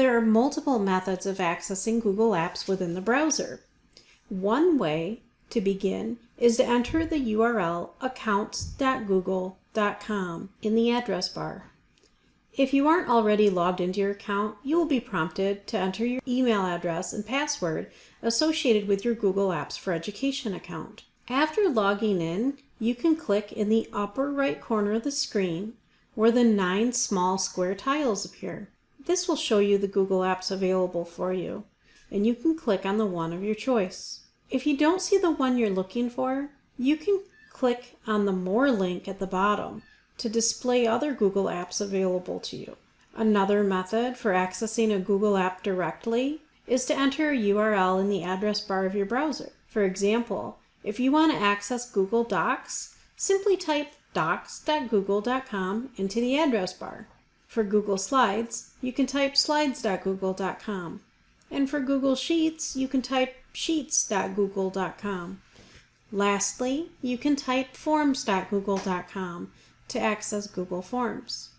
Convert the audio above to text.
There are multiple methods of accessing Google Apps within the browser. One way to begin is to enter the URL accounts.google.com in the address bar. If you aren't already logged into your account, you will be prompted to enter your email address and password associated with your Google Apps for Education account. After logging in, you can click in the upper right corner of the screen where the 9 small square tiles appear. This will show you the Google Apps available for you, and you can click on the one of your choice. If you don't see the one you're looking for, you can click on the More link at the bottom to display other Google Apps available to you. Another method for accessing a Google app directly is to enter a URL in the address bar of your browser. For example, if you want to access Google Docs, simply type docs.google.com into the address bar. For Google Slides, you can type slides.google.com. And for Google Sheets, you can type sheets.google.com. Lastly, you can type forms.google.com to access Google Forms.